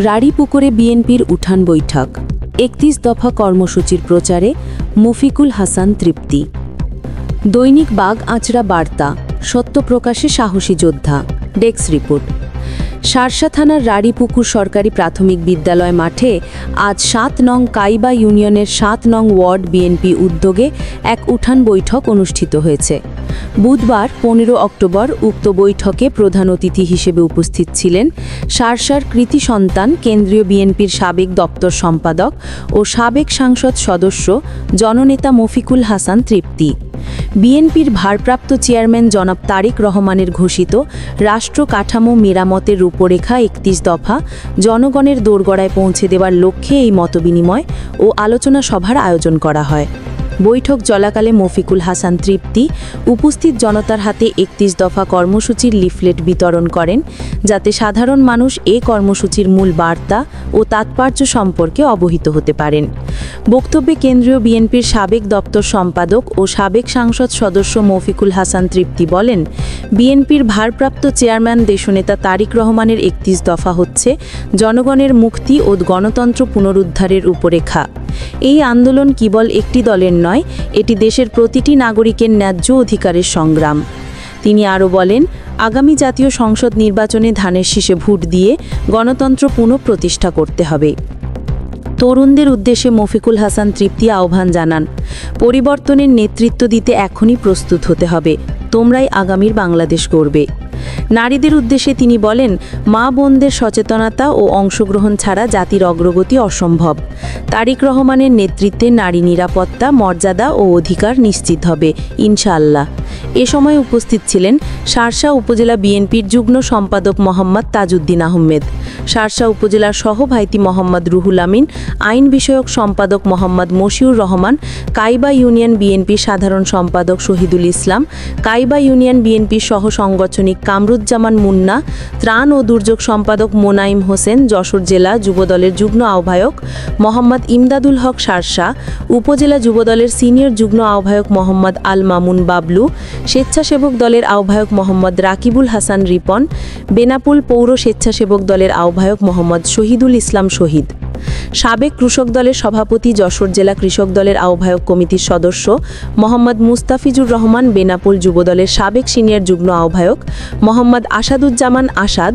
রাড়ীপুকুরে বিএনপির উঠান বৈঠক, ৩১ দফা কর্মসূচির প্রচারে মফিকুল হাসান তৃপ্তি। দৈনিক বাগ আঁচড়া বার্তা, সত্য প্রকাশে সাহসী যোদ্ধা। Desk report. শার্শা থানার রাড়ীপুকুর সরকারি প্রাথমিক বিদ্যালয় মাঠে আজ ৭ নং কাইবা ইউনিয়নের ৭ নং ওয়ার্ড বিএনপি উদ্যোগে এক উঠান বৈঠক অনুষ্ঠিত হয়েছে। বুধবার ১৫ অক্টোবর উক্ত বৈঠকে প্রধান অতিথি হিসেবে উপস্থিত ছিলেন শার্শার কৃতি সন্তান কেন্দ্রীয় বিএনপির সাবেক দপ্তর সম্পাদক ও সাবেক সংসদ সদস্য জননেতা মফিকুল হাসান তৃপ্তি। বিএনপির ভারপ্রাপ্ত চেয়ারম্যান জনাব তারেক রহমানের ঘোষিত রাষ্ট্র কাঠামো মেরামতের রূপরেখা ৩১ দফা জনগণের দোরগোড়ায় পৌঁছে দেওয়ার লক্ষ্যে এই মতবিনিময় ও আলোচনা সভার আয়োজন করা হয়। বৈঠক চলাকালে মফিকুল হাসান তৃপ্তি উপস্থিত জনতার হাতে ৩১ দফা কর্মসূচির লিফলেট বিতরণ করেন, যাতে সাধারণ মানুষ এ কর্মসূচির মূল বার্তা ও তাৎপর্য সম্পর্কে অবহিত হতে পারেন। বক্তব্যে কেন্দ্রীয় বিএনপির সাবেক দপ্তর সম্পাদক ও সাবেক সংসদ সদস্য মফিকুল হাসান তৃপ্তি বলেন, বিএনপির ভারপ্রাপ্ত চেয়ারম্যান দেশনেতা তারেক রহমানের ৩১ দফা হচ্ছে জনগণের মুক্তি ও গণতন্ত্র পুনরুদ্ধারের রূপরেখা। এই আন্দোলন কেবল একটি দলের নয়, এটি দেশের প্রতিটি নাগরিকের ন্যায্য অধিকারের সংগ্রাম। তিনি আরও বলেন, আগামী জাতীয় সংসদ নির্বাচনে ধানের শীষে ভোট দিয়ে গণতন্ত্র পুনঃপ্রতিষ্ঠা করতে হবে। তরুণদের উদ্দেশ্যে মফিকুল হাসান তৃপ্তি আহ্বান জানান, পরিবর্তনের নেতৃত্ব দিতে এখনই প্রস্তুত হতে হবে, তোমরাই আগামীর বাংলাদেশ গড়বে। নারীদের উদ্দেশ্যে তিনি বলেন, মা বোনদের সচেতনতা ও অংশগ্রহণ ছাড়া জাতির অগ্রগতি অসম্ভব। তারেক রহমানের নেতৃত্বে নারী নিরাপত্তা, মর্যাদা ও অধিকার নিশ্চিত হবে ইনশাআল্লাহ। এ সময় উপস্থিত ছিলেন শার্শা উপজেলা বিএনপির যুগ্ম সম্পাদক মোহাম্মদ তাজউদ্দিন আহমেদ, শার্শা উপজেলার সহভাইতি মোহাম্মদ রুহুল আমিন, আইন বিষয়ক সম্পাদক মোহাম্মদ মশিউর রহমান, কাইবা ইউনিয়ন বিএনপির সাধারণ সম্পাদক শহীদুল ইসলাম, কাইবা ইউনিয়ন বিএনপির সহ সাংগঠনিক কামরুজ্জামান মুন্না, ত্রাণ ও দুর্যোগ সম্পাদক মোনাইম হোসেন, যশোর জেলা যুবদলের যুগ্ম আহ্বায়ক মোহাম্মদ ইমদাদুল হক শার্শা, উপজেলা যুবদলের সিনিয়র যুগ্ম আহ্বায়ক মোহাম্মদ আল মামুন বাবলু, স্বেচ্ছাসেবক দলের আহ্বায়ক মোহাম্মদ রাকিবুল হাসান রিপন, বেনাপুল পৌর স্বেচ্ছাসেবক দলের আহ্বায়ক মোহাম্মদ শহীদুল ইসলাম শহীদ, সাবেক কৃষক দলের সভাপতি, যশোর জেলা কৃষক দলের আহ্বায়ক কমিটির সদস্য মোহাম্মদ মুস্তাফিজুর রহমান, বেনাপুল যুবদলের সাবেক সিনিয়র যুগ্ম আহ্বায়ক মোহাম্মদ আসাদুজ্জামান আসাদ,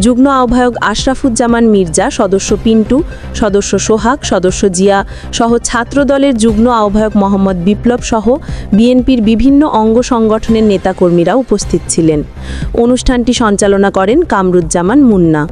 যুগ্ম আহ্বায়ক আশরাফুজ্জামান মির্জা, সদস্য পিন্টু, সদস্য সোহাগ, সদস্য জিয়া সহ ছাত্র দলের যুগ্ম আহ্বায়ক মোহাম্মদ বিপ্লব সহ বিএনপির বিভিন্ন অঙ্গ সংগঠনের নেতাকর্মীরা উপস্থিত ছিলেন। অনুষ্ঠানটি সঞ্চালনা করেন কামরুজ্জামান মুন্না।